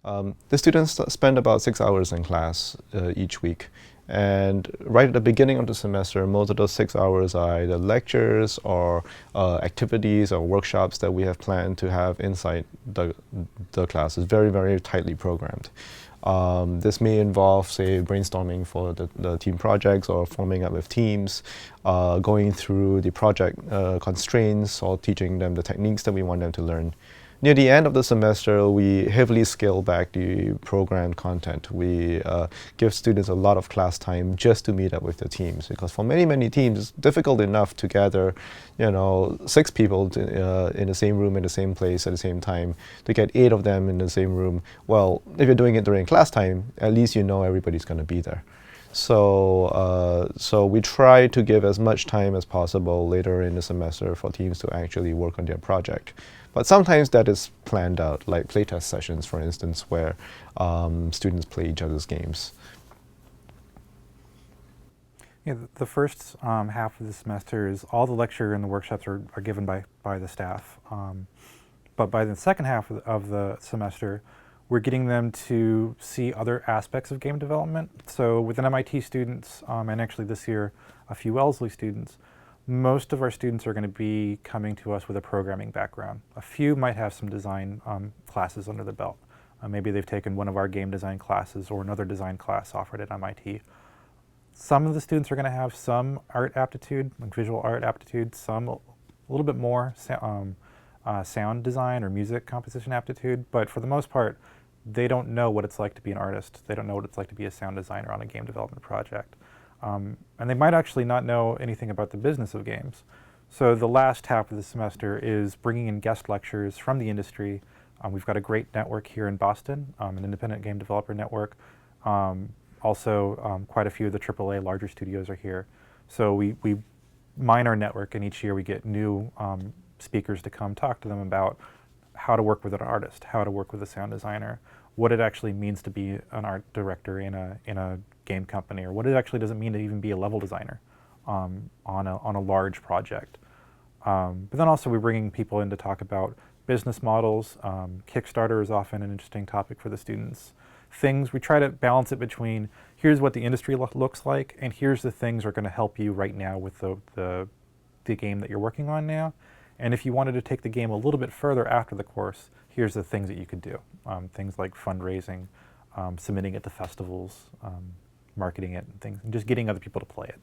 The students spend about 6 hours in class each week. And right at the beginning of the semester, most of those 6 hours are either lectures or activities or workshops that we have planned to have inside the class. It's very, very tightly programmed. This may involve, say, brainstorming for the team projects or forming up with teams, going through the project constraints or teaching them the techniques that we want them to learn. Near the end of the semester, we heavily scale back the program content. We give students a lot of class time just to meet up with the teams, because for many, many teams, it's difficult enough to gather, 6 people in the same room, in the same place at the same time. To get 8 of them in the same room, well, if you're doing it during class time, at least you know everybody's going to be there. So we try to give as much time as possible later in the semester for teams to actually work on their project. But sometimes that is planned out, like playtest sessions, for instance, where students play each other's games. Yeah, the first half of the semester is all the lecture and the workshops are given by the staff. But by the second half of the semester, we're getting them to see other aspects of game development. So with an MIT students, and actually this year a few Wellesley students, most of our students are going to be coming to us with a programming background. A few might have some design classes under the belt. Maybe they've taken one of our game design classes or another design class offered at MIT. Some of the students are going to have some art aptitude, like visual art aptitude, some a little bit more sound design or music composition aptitude, but for the most part, they don't know what it's like to be an artist. They don't know what it's like to be a sound designer on a game development project. And they might actually not know anything about the business of games. So the last half of the semester is bringing in guest lectures from the industry. We've got a great network here in Boston, an independent game developer network. Also, quite a few of the AAA larger studios are here. So we mine our network, and each year we get new speakers to come talk to them about how to work with an artist, how to work with a sound designer, what it actually means to be an art director in a game company, or what it actually doesn't mean to even be a level designer on a large project. But then also we're bringing people in to talk about business models. Kickstarter is often an interesting topic for the students. We try to balance it between here's what the industry looks like, and here's the things that are going to help you right now with the game that you're working on now. And if you wanted to take the game a little bit further after the course, here's the things that you could do. Things like fundraising, submitting it to festivals, marketing it, and things, and just getting other people to play it.